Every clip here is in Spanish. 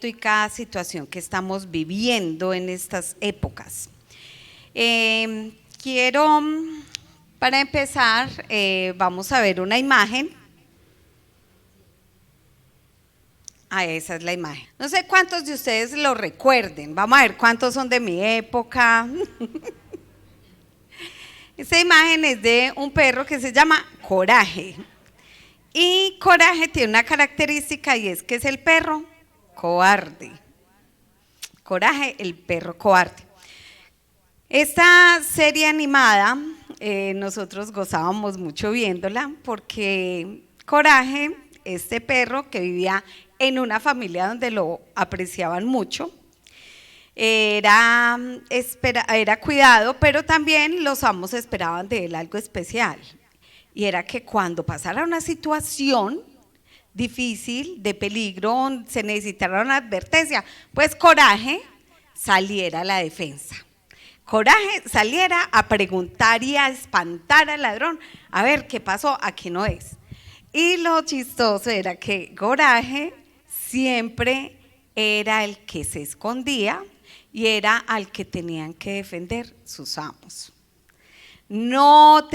y cada situación que estamos viviendo en estas épocas. Quiero, para empezar, vamos a ver una imagen. Esa es la imagen. No sé cuántos de ustedes lo recuerden. Vamos a ver cuántos son de mi época. Esta imagen es de un perro que se llama Coraje. Y Coraje tiene una característica y es que es el perro cobarde. Coraje, el perro cobarde. Esta serie animada, nosotros gozábamos mucho viéndola porque Coraje, este perro que vivía en una familia donde lo apreciaban mucho, era cuidado, pero también los amos esperaban de él algo especial. Y era que cuando pasara una situación difícil, de peligro, se necesitara una advertencia, pues Coraje saliera a la defensa. Coraje saliera a preguntar y a espantar al ladrón, a ver qué pasó, aquí no es. Y lo chistoso era que Coraje siempre era el que se escondía y era al que tenían que defender sus amos. No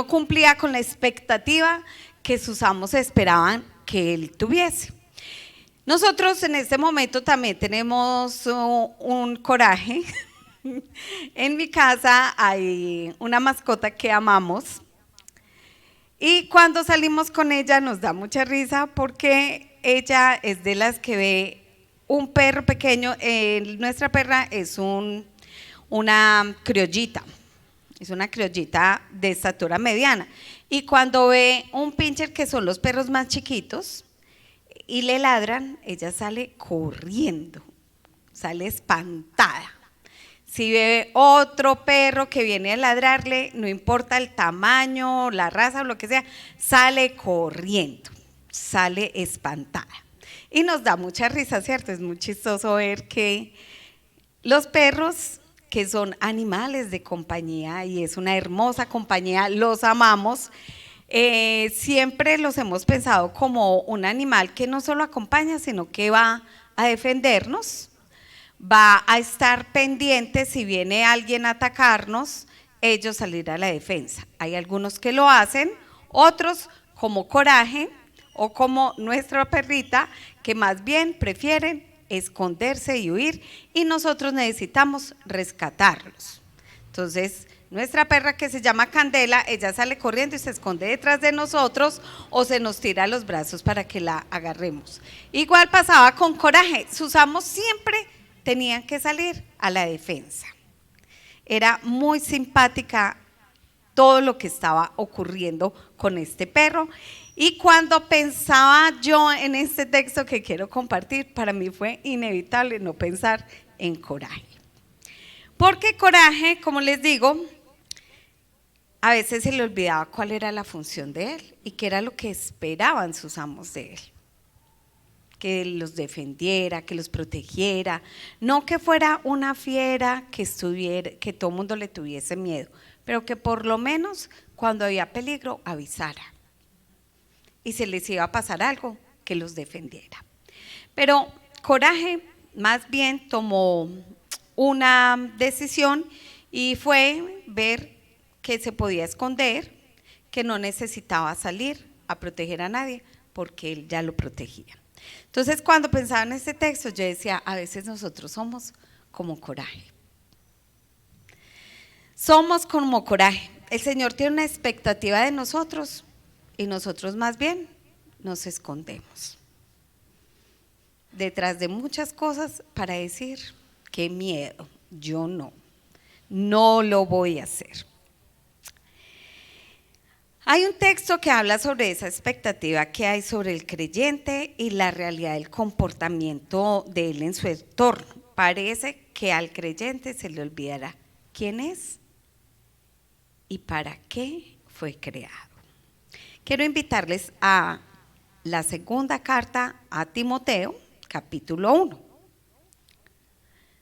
cumplía con la expectativa que sus amos esperaban que él tuviese. Nosotros en este momento también tenemos un Coraje. En mi casa hay una mascota que amamos y cuando salimos con ella nos da mucha risa porque ella es de las que ve un perro pequeño. Nuestra perra es una criollita. Es una criollita de estatura mediana. Y cuando ve un pincher, que son los perros más chiquitos, y le ladran, ella sale corriendo, sale espantada. Si ve otro perro que viene a ladrarle, no importa el tamaño, la raza o lo que sea, sale corriendo, sale espantada. Y nos da mucha risa, ¿cierto? Es muy chistoso ver que los perros, que son animales de compañía y es una hermosa compañía, los amamos, siempre los hemos pensado como un animal que no solo acompaña, sino que va a defendernos, va a estar pendiente si viene alguien a atacarnos, ellos salir a la defensa. Hay algunos que lo hacen, otros como Coraje o como nuestra perrita, que más bien prefieren esconderse y huir, y nosotros necesitamos rescatarlos. Entonces, nuestra perra, que se llama Candela, ella sale corriendo y se esconde detrás de nosotros o se nos tira a los brazos para que la agarremos. Igual pasaba con Coraje, sus amos siempre tenían que salir a la defensa. Era muy simpática todo lo que estaba ocurriendo con este perro. Y cuando pensaba yo en este texto que quiero compartir, para mí fue inevitable no pensar en Coraje. Porque Coraje, como les digo, a veces se le olvidaba cuál era la función de él y qué era lo que esperaban sus amos de él. Que los defendiera, que los protegiera, no que fuera una fiera que todo el mundo le tuviese miedo, pero que por lo menos cuando había peligro avisara. Y se les iba a pasar algo, que los defendiera. Pero Coraje más bien tomó una decisión y fue ver que se podía esconder, que no necesitaba salir a proteger a nadie porque él ya lo protegía. Entonces, cuando pensaba en este texto, yo decía, a veces nosotros somos como Coraje. Somos como Coraje. El Señor tiene una expectativa de nosotros y nosotros más bien nos escondemos detrás de muchas cosas para decir, qué miedo, yo no lo voy a hacer. Hay un texto que habla sobre esa expectativa que hay sobre el creyente y la realidad del comportamiento de él en su entorno. Parece que al creyente se le olvidará quién es y para qué fue creado. Quiero invitarles a la segunda carta a Timoteo, capítulo 1.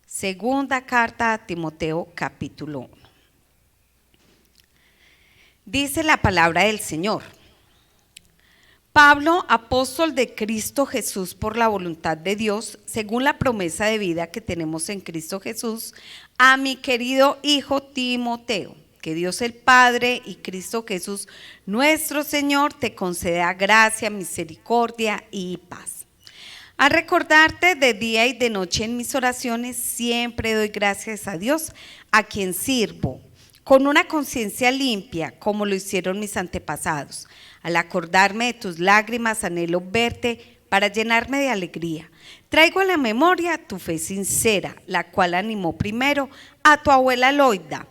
Segunda carta a Timoteo, capítulo 1. Dice la palabra del Señor: Pablo, apóstol de Cristo Jesús por la voluntad de Dios, según la promesa de vida que tenemos en Cristo Jesús, a mi querido hijo Timoteo, que Dios el Padre y Cristo Jesús, nuestro Señor, te conceda gracia, misericordia y paz. Al recordarte de día y de noche en mis oraciones, siempre doy gracias a Dios, a quien sirvo, con una conciencia limpia, como lo hicieron mis antepasados. Al acordarme de tus lágrimas, anhelo verte para llenarme de alegría. Traigo a la memoria tu fe sincera, la cual animó primero a tu abuela Loida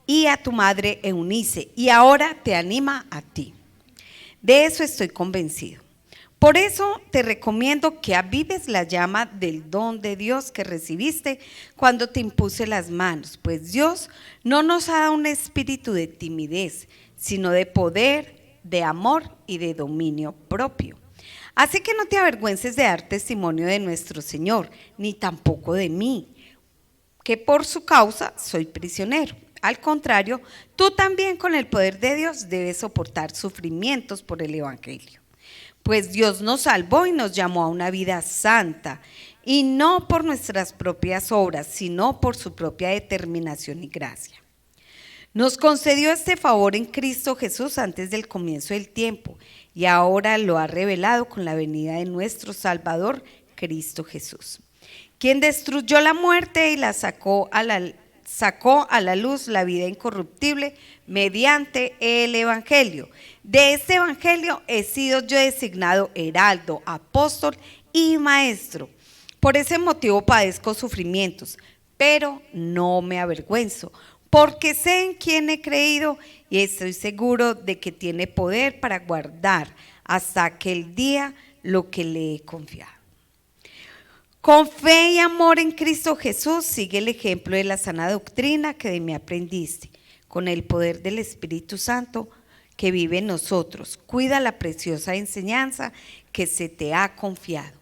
y a tu madre Eunice, y ahora te anima a ti. De eso estoy convencido. Por eso te recomiendo que avives la llama del don de Dios que recibiste cuando te impuse las manos, pues Dios no nos ha dado un espíritu de timidez, sino de poder, de amor y de dominio propio. Así que no te avergüences de dar testimonio de nuestro Señor, ni tampoco de mí, que por su causa soy prisionero. Al contrario, tú también con el poder de Dios debes soportar sufrimientos por el Evangelio. Pues Dios nos salvó y nos llamó a una vida santa, y no por nuestras propias obras, sino por su propia determinación y gracia. Nos concedió este favor en Cristo Jesús antes del comienzo del tiempo, y ahora lo ha revelado con la venida de nuestro Salvador, Cristo Jesús, quien destruyó la muerte y la sacó a la luz la vida incorruptible mediante el Evangelio. De este Evangelio he sido yo designado heraldo, apóstol y maestro. Por ese motivo padezco sufrimientos, pero no me avergüenzo, porque sé en quién he creído y estoy seguro de que tiene poder para guardar hasta aquel día lo que le he confiado. Con fe y amor en Cristo Jesús, sigue el ejemplo de la sana doctrina que de mí aprendiste. Con el poder del Espíritu Santo que vive en nosotros, cuida la preciosa enseñanza que se te ha confiado.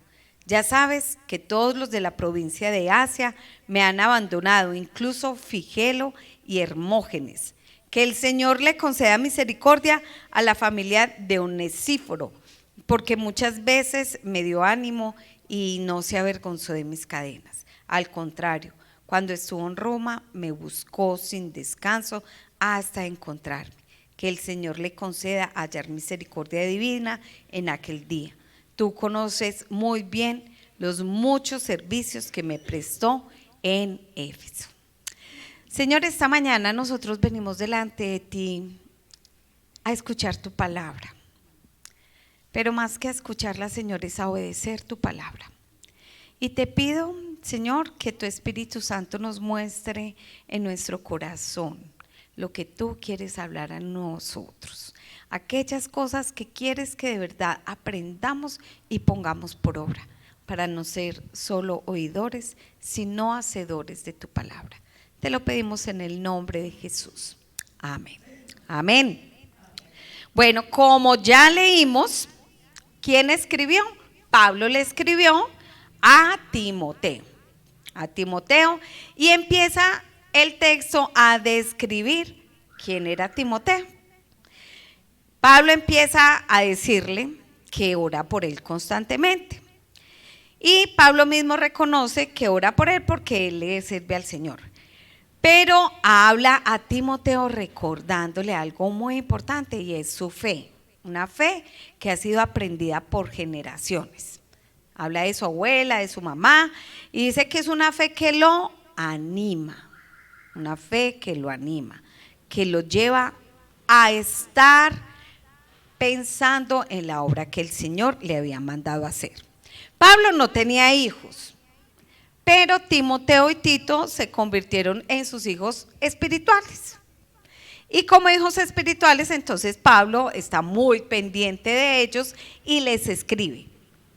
Ya sabes que todos los de la provincia de Asia me han abandonado, incluso Figelo y Hermógenes. Que el Señor le conceda misericordia a la familia de Onesíforo, porque muchas veces me dio ánimo y no se avergonzó de mis cadenas. Al contrario, cuando estuvo en Roma me buscó sin descanso hasta encontrarme. Que el Señor le conceda hallar misericordia divina en aquel día. Tú conoces muy bien los muchos servicios que me prestó en Éfeso. Señor, esta mañana nosotros venimos delante de ti a escuchar tu palabra. Pero más que a escucharla, Señor, es a obedecer tu palabra. Y te pido, Señor, que tu Espíritu Santo nos muestre en nuestro corazón lo que tú quieres hablar a nosotros. Aquellas cosas que quieres que de verdad aprendamos y pongamos por obra, para no ser solo oidores, sino hacedores de tu palabra. Te lo pedimos en el nombre de Jesús. Amén. Amén. Bueno, como ya leímos, ¿quién escribió? Pablo le escribió a Timoteo. A Timoteo, y empieza el texto a describir quién era Timoteo. Pablo empieza a decirle que ora por él constantemente. Y Pablo mismo reconoce que ora por él porque él le sirve al Señor. Pero habla a Timoteo recordándole algo muy importante, y es su fe. Una fe que ha sido aprendida por generaciones. Habla de su abuela, de su mamá, y dice que es una fe que lo anima. Una fe que lo anima, que lo lleva a estar pensando en la obra que el Señor le había mandado hacer. Pablo no tenía hijos, pero Timoteo y Tito se convirtieron en sus hijos espirituales. Y como hijos espirituales, entonces Pablo está muy pendiente de ellos y les escribe.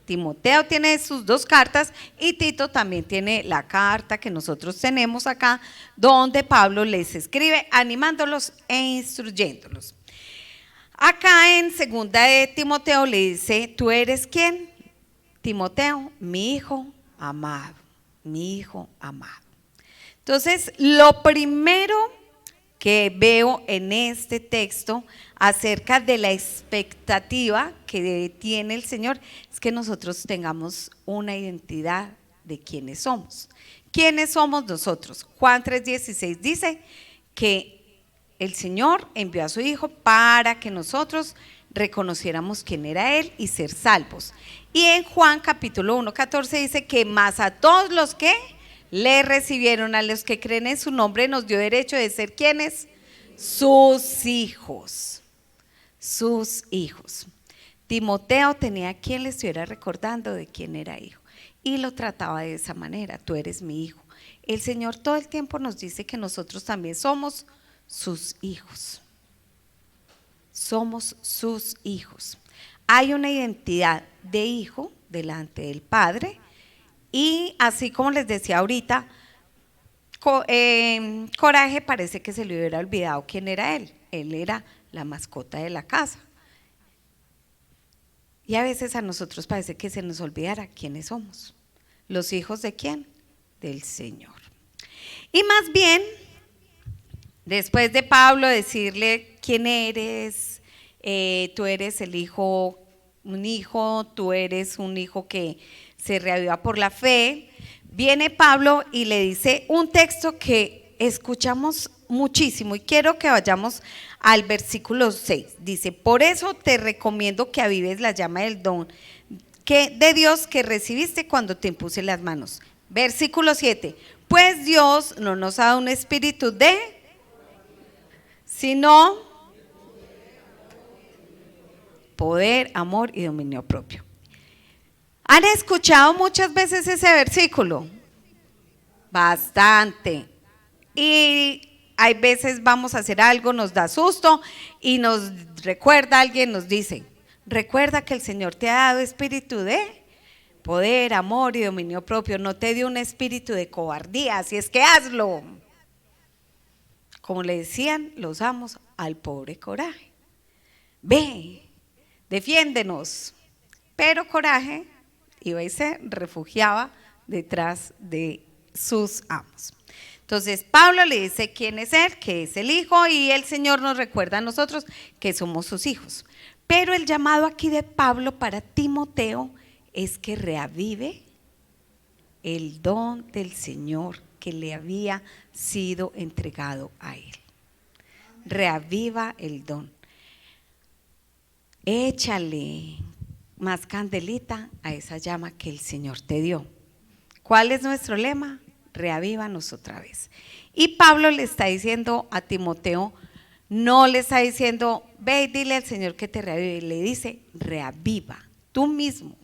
Timoteo tiene sus 2 cartas y Tito también tiene la carta que nosotros tenemos acá, donde Pablo les escribe animándolos e instruyéndolos. Acá en segunda de Timoteo le dice: ¿tú eres quién? Timoteo, mi hijo amado, mi hijo amado. Entonces, lo primero que veo en este texto acerca de la expectativa que tiene el Señor es que nosotros tengamos una identidad de quiénes somos. ¿Quiénes somos nosotros? Juan 3:16 dice que el Señor envió a su Hijo para que nosotros reconociéramos quién era Él y ser salvos. Y en Juan capítulo 1:14 dice que más a todos los que le recibieron, a los que creen en su nombre, nos dio derecho de ser ¿quiénes? Sus hijos. Sus hijos. Timoteo tenía a quien le estuviera recordando de quién era hijo y lo trataba de esa manera: tú eres mi hijo. El Señor todo el tiempo nos dice que nosotros también somos sus hijos. Somos sus hijos. Hay una identidad de hijo delante del Padre, y así como les decía ahorita, Coraje parece que se le hubiera olvidado quién era él. Él era la mascota de la casa. Y a veces a nosotros parece que se nos olvidara quiénes somos. ¿Los hijos de quién? Del Señor. Y más bien, después de Pablo decirle quién eres, tú eres el hijo, tú eres un hijo que se reaviva por la fe, viene Pablo y le dice un texto que escuchamos muchísimo, y quiero que vayamos al versículo 6. Dice: por eso te recomiendo que avives la llama del don de Dios que recibiste cuando te impuse las manos. Versículo 7: pues Dios no nos ha dado un espíritu sino poder, amor y dominio propio. ¿Han escuchado muchas veces ese versículo? Bastante. Y hay veces vamos a hacer algo, nos da susto y nos recuerda, alguien nos dice: recuerda que el Señor te ha dado espíritu de poder, amor y dominio propio, no te dio un espíritu de cobardía, así es que hazlo. Como le decían los amos al pobre Coraje: ve, defiéndenos. Pero Coraje iba y se refugiaba detrás de sus amos. Entonces Pablo le dice quién es él, que es el hijo, y el Señor nos recuerda a nosotros que somos sus hijos. Pero el llamado aquí de Pablo para Timoteo es que reavive el don del Señor que le había sido entregado a él. Reaviva el don. Échale más candelita a esa llama que el Señor te dio. ¿Cuál es nuestro lema? Reavívanos otra vez. Y Pablo le está diciendo a Timoteo, no le está diciendo ve y dile al Señor que te reavive, le dice reaviva tú mismo,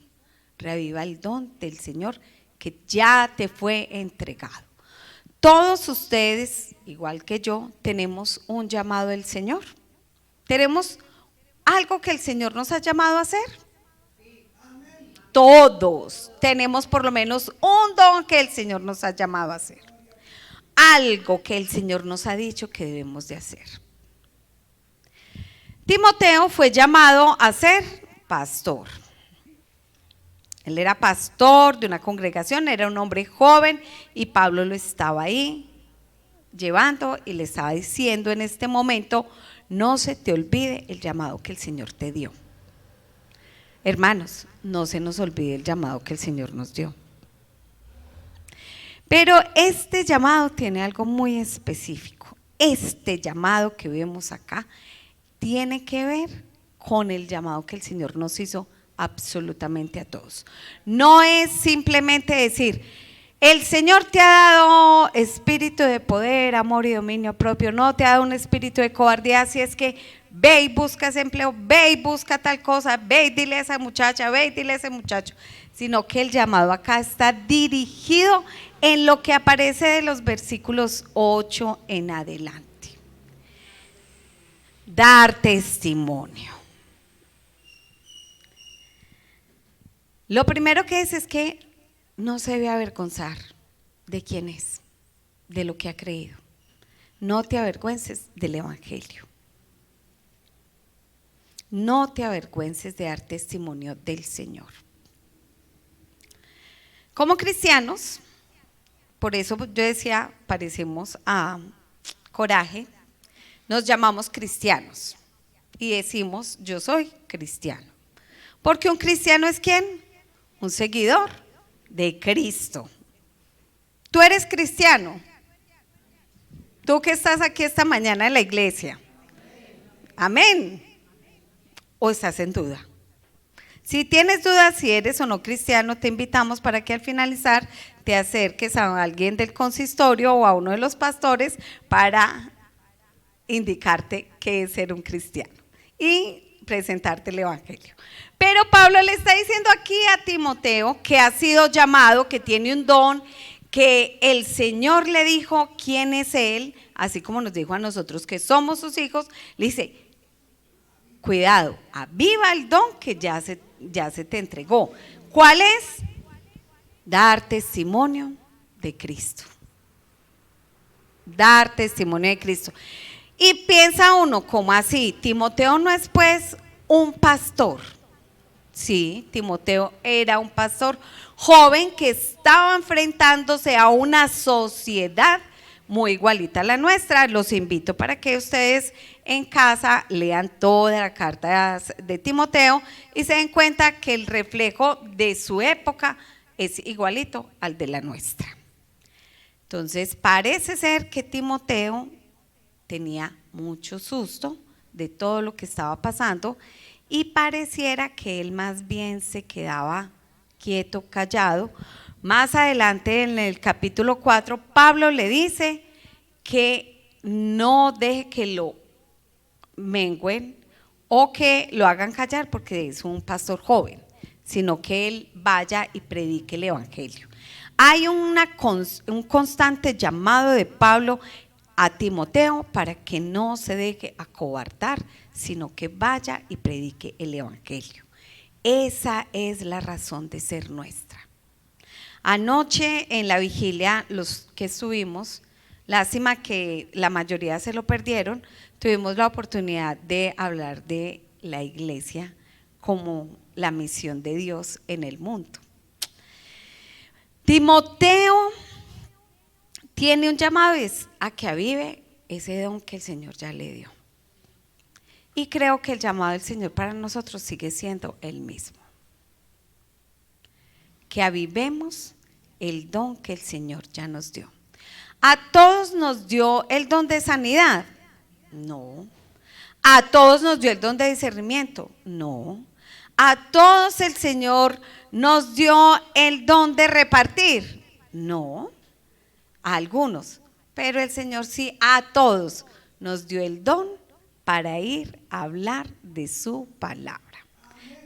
reaviva el don del Señor que ya te fue entregado. Todos ustedes, igual que yo, tenemos un llamado del Señor. Tenemos algo que el Señor nos ha llamado a hacer. Todos tenemos por lo menos un don que el Señor nos ha llamado a hacer, algo que el Señor nos ha dicho que debemos de hacer. Timoteo fue llamado a ser pastor. Él era pastor de una congregación, era un hombre joven, y Pablo lo estaba ahí llevando y le estaba diciendo en este momento: no se te olvide el llamado que el Señor te dio. Hermanos, no se nos olvide el llamado que el Señor nos dio. Pero este llamado tiene algo muy específico. Este llamado que vemos acá tiene que ver con el llamado que el Señor nos hizo absolutamente a todos. No es simplemente decir: el Señor te ha dado espíritu de poder, amor y dominio propio, no te ha dado un espíritu de cobardía, así es que ve y busca ese empleo, ve y busca tal cosa, ve y dile a esa muchacha, ve y dile a ese muchacho. Sino que el llamado acá está dirigido en lo que aparece de los versículos 8 en adelante. Dar testimonio. Lo primero que es que no se debe avergonzar de quién es, de lo que ha creído. No te avergüences del evangelio. No te avergüences de dar testimonio del Señor. Como cristianos, por eso yo decía, parecemos a Coraje, nos llamamos cristianos y decimos, yo soy cristiano. Porque un cristiano es ¿quién? Un seguidor de Cristo. Tú eres cristiano. Tú que estás aquí esta mañana en la iglesia. Amén. ¿O estás en duda? Si tienes dudas si eres o no cristiano, te invitamos para que al finalizar te acerques a alguien del consistorio o a uno de los pastores para indicarte qué es ser un cristiano y presentarte el evangelio. Pero Pablo le está diciendo aquí a Timoteo que ha sido llamado, que tiene un don, que el Señor le dijo quién es él, así como nos dijo a nosotros que somos sus hijos. Le dice, cuidado, aviva el don que ya se te entregó. ¿Cuál es? Dar testimonio de Cristo. Dar testimonio de Cristo. Y piensa uno, ¿cómo así? Timoteo no es pues un pastor. Sí, Timoteo era un pastor joven que estaba enfrentándose a una sociedad muy igualita a la nuestra. Los invito para que ustedes en casa lean toda la carta de Timoteo y se den cuenta que el reflejo de su época es igualito al de la nuestra. Entonces parece ser que Timoteo tenía mucho susto de todo lo que estaba pasando y pareciera que él más bien se quedaba quieto, callado. Más adelante en el capítulo 4, Pablo le dice que no deje que lo mengüen o que lo hagan callar porque es un pastor joven, sino que él vaya y predique el evangelio. Hay un constante llamado de Pablo a Timoteo para que no se deje acobardar, sino que vaya y predique el evangelio. Esa es la razón de ser nuestra. Anoche en la vigilia, los que estuvimos, lástima que la mayoría se lo perdieron, tuvimos la oportunidad de hablar de la iglesia como la misión de Dios en el mundo. Timoteo tiene un llamado a que avive ese don que el Señor ya le dio. Y creo que el llamado del Señor para nosotros sigue siendo el mismo. Que avivemos el don que el Señor ya nos dio. ¿A todos nos dio el don de sanidad? No. ¿A todos nos dio el don de discernimiento? No. ¿A todos el Señor nos dio el don de repartir? No. A algunos, pero el Señor sí a todos nos dio el don para ir a hablar de su palabra,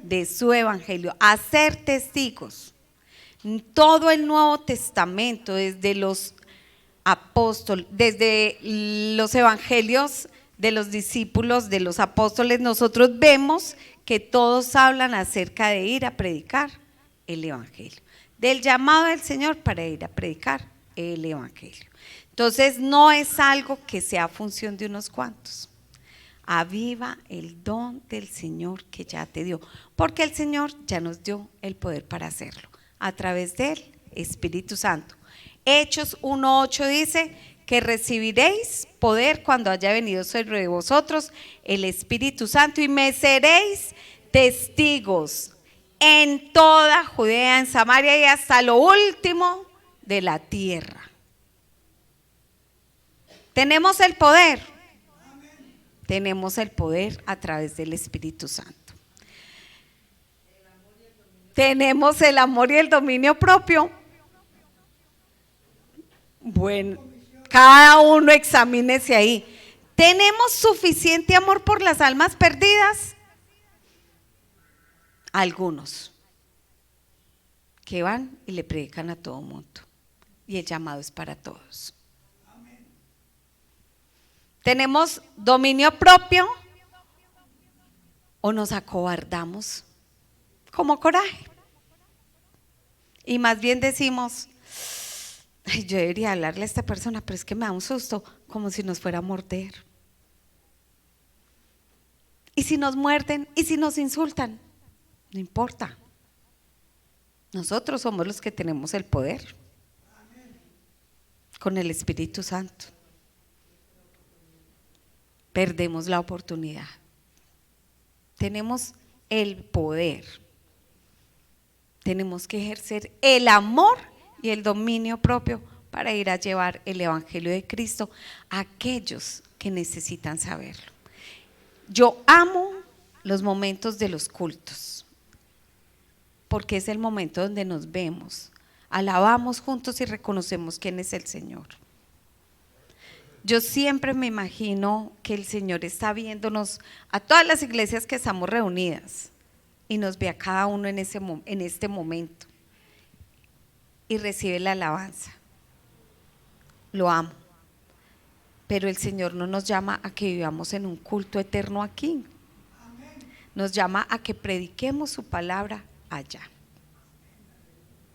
de su evangelio, a ser testigos. Todo el Nuevo Testamento, desde los apóstoles, desde los evangelios de los discípulos, de los apóstoles, nosotros vemos que todos hablan acerca de ir a predicar el evangelio, del llamado del Señor para ir a predicar el evangelio. Entonces no es algo que sea función de unos cuantos. Aviva el don del Señor que ya te dio, porque el Señor ya nos dio el poder para hacerlo a través del Espíritu Santo. Hechos 1:8 dice que recibiréis poder cuando haya venido sobre vosotros el Espíritu Santo y me seréis testigos en toda Judea, en Samaria y hasta lo último de la tierra. Tenemos el poder. Tenemos el poder a través del Espíritu Santo. Tenemos el amor y el dominio propio. Bueno, cada uno examínese ahí. ¿Tenemos suficiente amor por las almas perdidas? Algunos que van y le predican a todo mundo. Y el llamado es para todos. ¿Tenemos dominio propio o nos acobardamos como coraje? Y más bien decimos, ay, yo debería hablarle a esta persona, pero es que me da un susto, como si nos fuera a morder. ¿Y si nos muerden? ¿Y si nos insultan? No importa. Nosotros somos los que tenemos el poder con el Espíritu Santo. perdemos la oportunidad. Tenemos el poder. Tenemos que ejercer el amor y el dominio propio para ir a llevar el Evangelio de Cristo a aquellos que necesitan saberlo. Yo amo los momentos de los cultos, porque es el momento donde nos vemos, alabamos juntos y reconocemos quién es el Señor. Yo siempre me imagino que el Señor está viéndonos a todas las iglesias que estamos reunidas y nos ve a cada uno en este momento y recibe la alabanza. Lo amo, pero el Señor no nos llama a que vivamos en un culto eterno aquí. Nos llama a que prediquemos su palabra allá.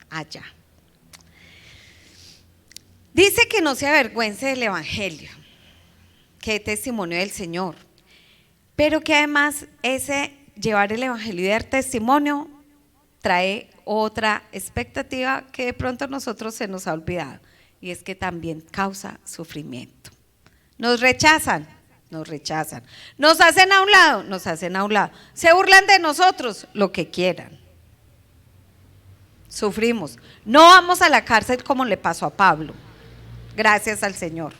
Allá. Dice que no se avergüence del Evangelio, que es testimonio del Señor, pero que además ese llevar el Evangelio y dar testimonio trae otra expectativa que de pronto a nosotros se nos ha olvidado, y es que también causa sufrimiento. Nos rechazan, nos hacen a un lado, se burlan de nosotros, lo que quieran. Sufrimos, no vamos a la cárcel como le pasó a Pablo, gracias al Señor.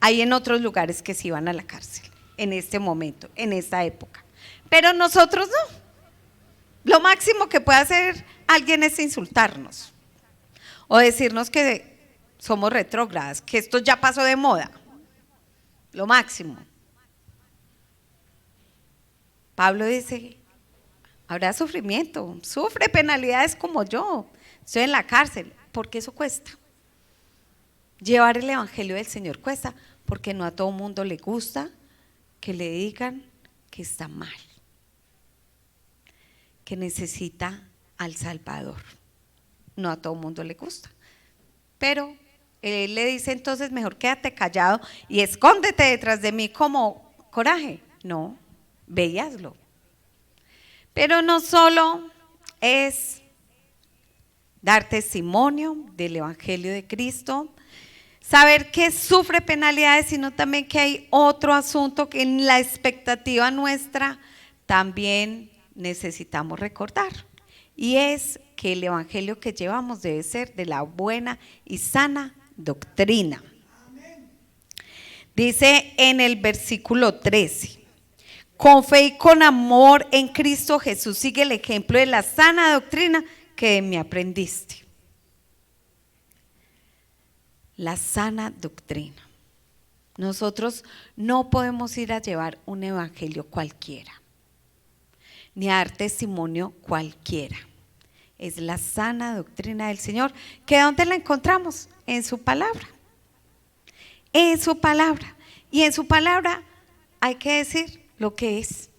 Hay en otros lugares que sí van a la cárcel, en este momento, en esta época, pero nosotros no. Lo máximo que puede hacer alguien es insultarnos o decirnos que somos retrógradas, que esto ya pasó de moda, lo máximo. Pablo dice, habrá sufrimiento, sufre penalidades como yo, estoy en la cárcel, porque eso cuesta. Llevar el Evangelio del Señor cuesta, porque no a todo mundo le gusta que le digan que está mal, que necesita al Salvador. No a todo mundo le gusta, pero él le dice entonces mejor quédate callado y escóndete detrás de mí como coraje. No, ve y hazlo. Pero no solo es dar testimonio del Evangelio de Cristo, saber que sufre penalidades, sino también que hay otro asunto que en la expectativa nuestra también necesitamos recordar, y es que el Evangelio que llevamos debe ser de la buena y sana doctrina. Dice en el versículo 13, con fe y con amor en Cristo Jesús sigue el ejemplo de la sana doctrina que de mí aprendiste. La sana doctrina. Nosotros no podemos ir a llevar un evangelio cualquiera, ni a dar testimonio cualquiera. Es la sana doctrina del Señor, que ¿dónde la encontramos? En su palabra. En su palabra. Y en su palabra hay que decir lo que es.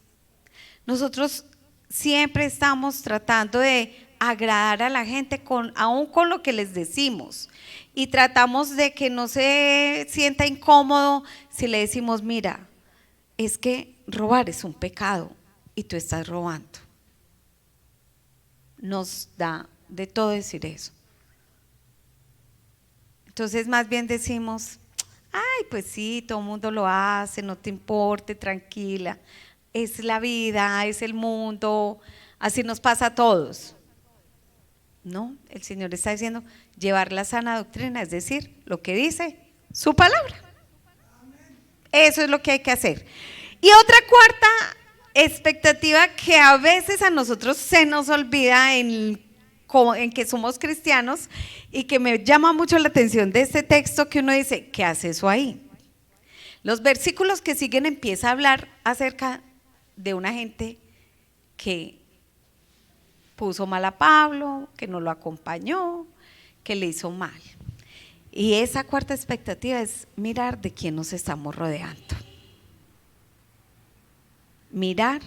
Nosotros siempre estamos tratando de agradar a la gente aún con lo que les decimos, y tratamos de que no se sienta incómodo si le decimos, mira, es que robar es un pecado y tú estás robando. Nos da de todo decir eso. Entonces más bien decimos, ay, pues sí, todo el mundo lo hace, no te importe, tranquila, es la vida, es el mundo, así nos pasa a todos. No, el Señor está diciendo llevar la sana doctrina, es decir, lo que dice su palabra. Eso es lo que hay que hacer. Y otra cuarta expectativa que a veces a nosotros se nos olvida en que somos cristianos, y que me llama mucho la atención de este texto, que uno dice, ¿qué hace eso ahí? Los versículos que siguen empieza a hablar acerca de una gente que puso mal a Pablo, que no lo acompañó, que le hizo mal. Y esa cuarta expectativa es mirar de quién nos estamos rodeando. Mirar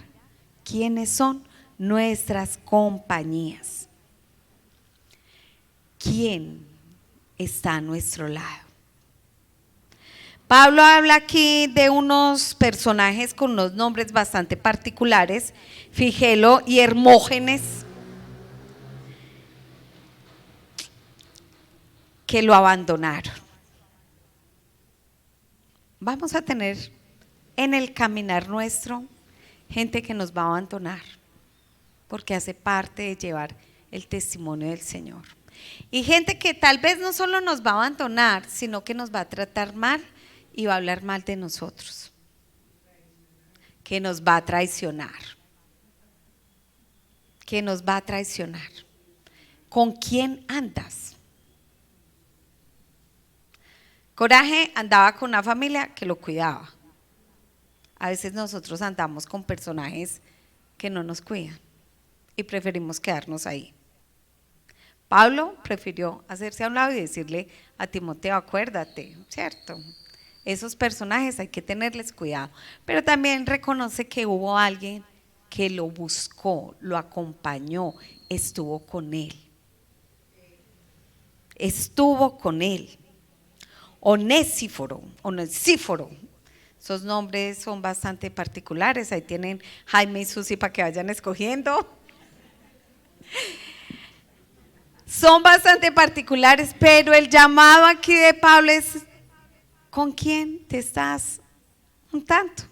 quiénes son nuestras compañías. ¿Quién está a nuestro lado? Pablo habla aquí de unos personajes con unos nombres bastante particulares, Figelo y Hermógenes, que lo abandonaron. Vamos a tener en el caminar nuestro gente que nos va a abandonar, porque hace parte de llevar el testimonio del Señor. Y gente que tal vez no solo nos va a abandonar, sino que nos va a tratar mal y va a hablar mal de nosotros, que nos va a traicionar, que nos va a traicionar. ¿Con quién andas? Coraje andaba con una familia que lo cuidaba. A veces nosotros andamos con personajes que no nos cuidan y preferimos quedarnos ahí. Pablo prefirió hacerse a un lado y decirle a Timoteo, acuérdate, ¿cierto? Esos personajes hay que tenerles cuidado, pero también reconoce que hubo alguien que lo buscó, lo acompañó, estuvo con él. Estuvo con él. Onesíforo, esos nombres son bastante particulares, ahí tienen Jaime y Susi para que vayan escogiendo. Son bastante particulares, pero el llamado aquí de Pablo es: ¿con quién te estás juntando?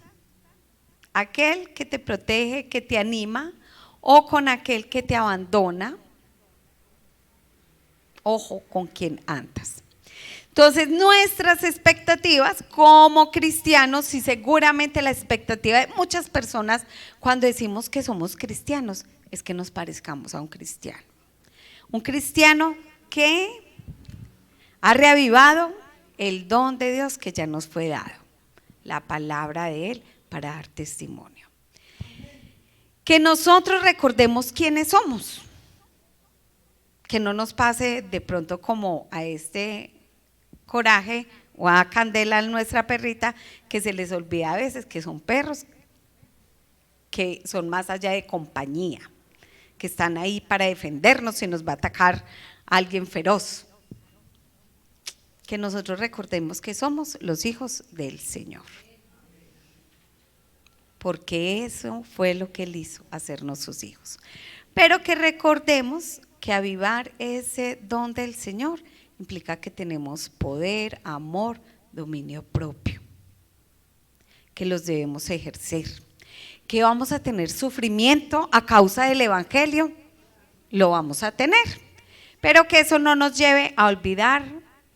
¿Aquel que te protege, que te anima, o con aquel que te abandona? Ojo con quién andas. Entonces, nuestras expectativas como cristianos, y seguramente la expectativa de muchas personas cuando decimos que somos cristianos, es que nos parezcamos a un cristiano. Un cristiano que ha reavivado el don de Dios que ya nos fue dado, la palabra de Él para dar testimonio. Que nosotros recordemos quiénes somos, que no nos pase de pronto como a este Coraje o a Candela, nuestra perrita, que se les olvida a veces que son perros, que son más allá de compañía, que están ahí para defendernos si nos va a atacar alguien feroz. Que nosotros recordemos que somos los hijos del Señor, porque eso fue lo que Él hizo, hacernos sus hijos. Pero que recordemos que avivar ese don del Señor implica que tenemos poder, amor, dominio propio, que los debemos ejercer. Que vamos a tener sufrimiento a causa del Evangelio, lo vamos a tener, pero que eso no nos lleve a olvidar,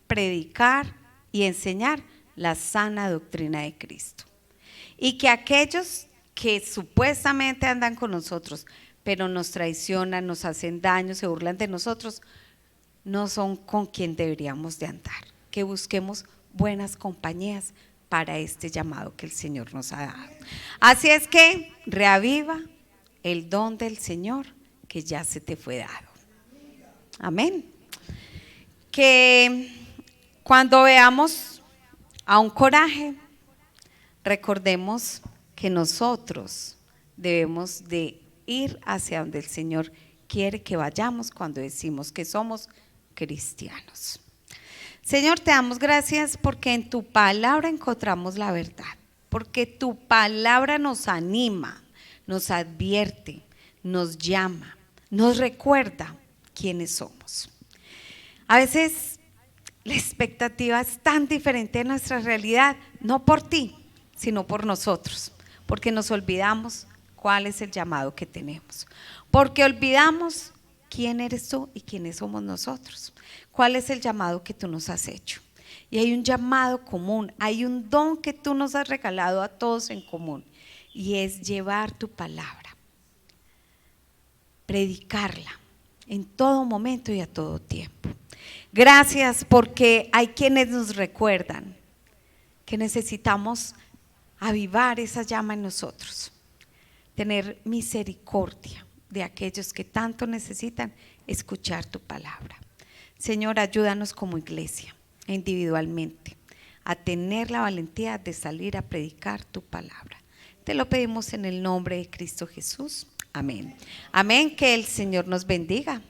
predicar y enseñar la sana doctrina de Cristo. Y que aquellos que supuestamente andan con nosotros, pero nos traicionan, nos hacen daño, se burlan de nosotros, no son con quien deberíamos de andar. Que busquemos buenas compañías para este llamado que el Señor nos ha dado. Así es que reaviva el don del Señor que ya se te fue dado. Amén. Que cuando veamos a un Coraje, recordemos que nosotros debemos de ir hacia donde el Señor quiere que vayamos cuando decimos que somos cristianos. Señor, te damos gracias porque en tu palabra encontramos la verdad, porque tu palabra nos anima, nos advierte, nos llama, nos recuerda quiénes somos. A veces la expectativa es tan diferente de nuestra realidad, no por ti, sino por nosotros, porque nos olvidamos cuál es el llamado que tenemos, porque olvidamos quién eres tú y quiénes somos nosotros, cuál es el llamado que tú nos has hecho. Y hay un llamado común, hay un don que tú nos has regalado a todos en común, y es llevar tu palabra, predicarla en todo momento y a todo tiempo. Gracias porque hay quienes nos recuerdan que necesitamos avivar esa llama en nosotros, tener misericordia de aquellos que tanto necesitan escuchar tu palabra. Señor, ayúdanos como iglesia, individualmente, a tener la valentía de salir a predicar tu palabra. Te lo pedimos en el nombre de Cristo Jesús. Amén. Amén. Que el Señor nos bendiga.